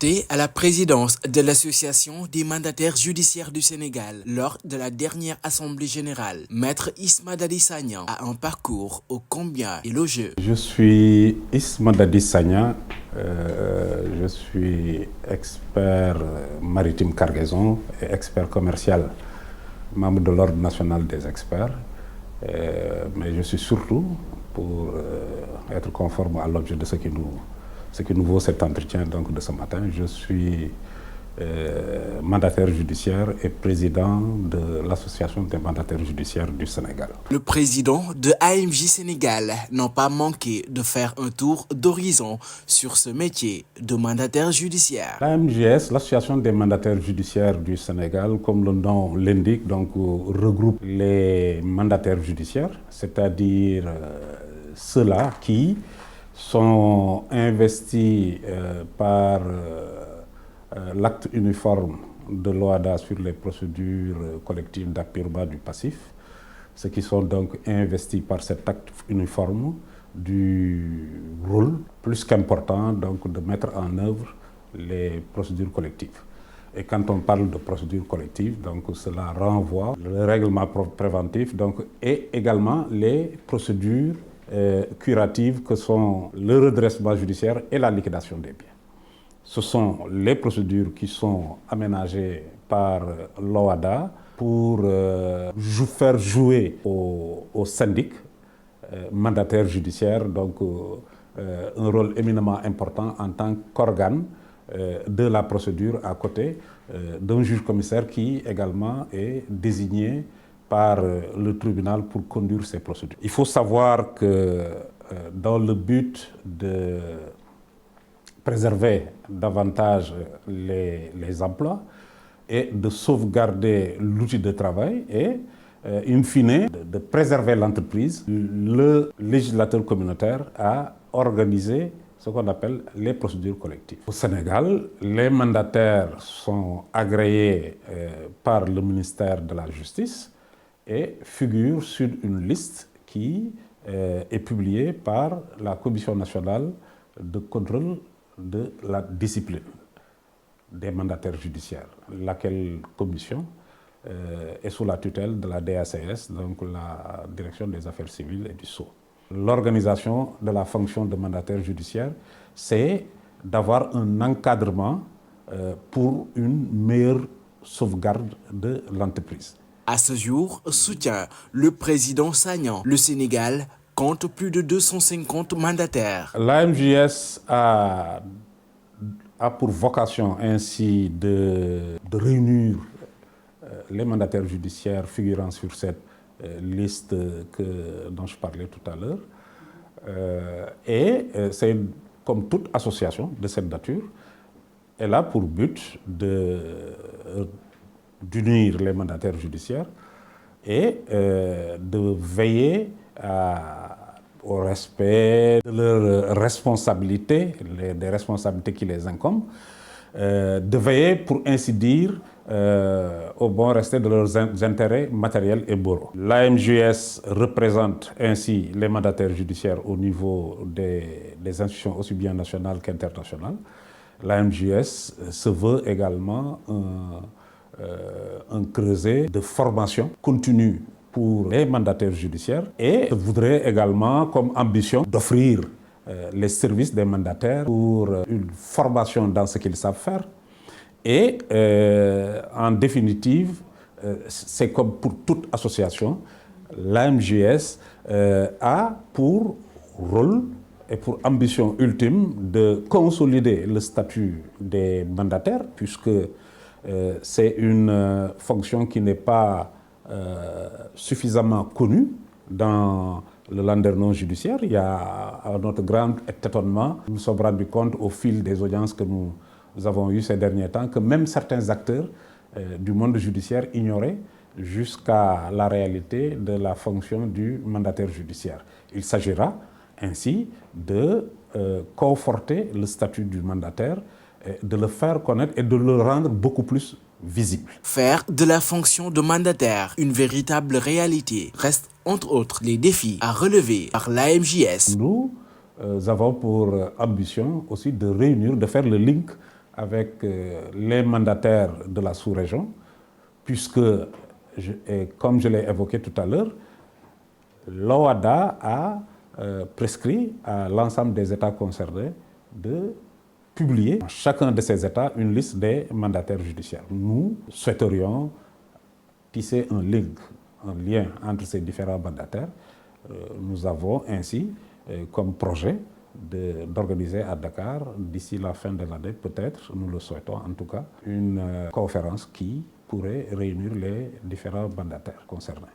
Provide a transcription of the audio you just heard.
Porté à la présidence de l'Association des mandataires judiciaires du Sénégal lors de la dernière Assemblée générale, Maître Isma Dadi Sagna a un parcours ô combien élogieux. Je suis Isma Dadi Sagna, je suis expert maritime cargaison et expert commercial, membre de l'Ordre national des experts, mais je suis surtout, pour être conforme à l'objet de ce qui nous vaut cet entretien donc, de ce matin, je suis mandataire judiciaire et président de l'Association des mandataires judiciaires du Sénégal. Le président de AMJ Sénégal n'a pas manqué de faire un tour d'horizon sur ce métier de mandataire judiciaire. L'AMJS, l'Association des mandataires judiciaires du Sénégal, comme le nom l'indique, donc, regroupe les mandataires judiciaires, c'est-à-dire ceux-là qui sont investis par l'acte uniforme de l'OHADA sur les procédures collectives d'apurement du passif, ceux qui sont donc investis par cet acte uniforme du rôle plus qu'important donc de mettre en œuvre les procédures collectives. Et quand on parle de procédures collectives, donc cela renvoie le règlement préventif donc, et également les procédures curatives que sont le redressement judiciaire et la liquidation des biens. Ce sont les procédures qui sont aménagées par l'OHADA pour faire jouer au syndic mandataire judiciaire donc, un rôle éminemment important en tant qu'organe de la procédure à côté d'un juge commissaire qui également est désigné par le tribunal pour conduire ces procédures. Il faut savoir que dans le but de préserver davantage les emplois et de sauvegarder l'outil de travail et, in fine, de préserver l'entreprise, le législateur communautaire a organisé ce qu'on appelle les procédures collectives. Au Sénégal, les mandataires sont agréés par le ministère de la Justice et figurent sur une liste qui est publiée par la Commission nationale de contrôle de la discipline des mandataires judiciaires, laquelle commission est sous la tutelle de la DACS, donc la Direction des affaires civiles et du Sceau. L'organisation de la fonction de mandataire judiciaire, c'est d'avoir un encadrement pour une meilleure sauvegarde de l'entreprise. À ce jour, soutient le président Sagna. Le Sénégal compte plus de 250 mandataires. L'AMJS a pour vocation ainsi de réunir les mandataires judiciaires figurant sur cette liste dont je parlais tout à l'heure. Et c'est comme toute association de cette nature, elle a pour but d'unir les mandataires judiciaires et de veiller au respect de leurs responsabilités, des responsabilités qui les incombent, de veiller, pour ainsi dire, au bon respect de leurs intérêts matériels et moraux. L'AMJS représente ainsi les mandataires judiciaires au niveau des institutions aussi bien nationales qu'internationales. L'AMJS se veut également un creuset de formation continue pour les mandataires judiciaires et voudrait également comme ambition d'offrir les services des mandataires pour une formation dans ce qu'ils savent faire. Et en définitive, c'est comme pour toute association, l'AMJS a pour rôle et pour ambition ultime de consolider le statut des mandataires, puisque c'est une fonction qui n'est pas suffisamment connue dans le landerneau judiciaire. Il y a, à notre grand étonnement, nous nous sommes rendus compte au fil des audiences que nous avons eues ces derniers temps que même certains acteurs du monde judiciaire ignoraient jusqu'à la réalité de la fonction du mandataire judiciaire. Il s'agira ainsi de conforter le statut du mandataire, de le faire connaître et de le rendre beaucoup plus visible. Faire de la fonction de mandataire une véritable réalité reste entre autres les défis à relever par l'AMJS. Nous avons pour ambition aussi de réunir, de faire le link avec les mandataires de la sous-région, puisque, comme je l'ai évoqué tout à l'heure, l'OHADA a prescrit à l'ensemble des États concernés de publier dans chacun de ces États une liste des mandataires judiciaires. Nous souhaiterions tisser un lien entre ces différents mandataires. Nous avons ainsi comme projet d'organiser à Dakar, d'ici la fin de l'année, peut-être, nous le souhaitons en tout cas, une conférence qui pourrait réunir les différents mandataires concernés.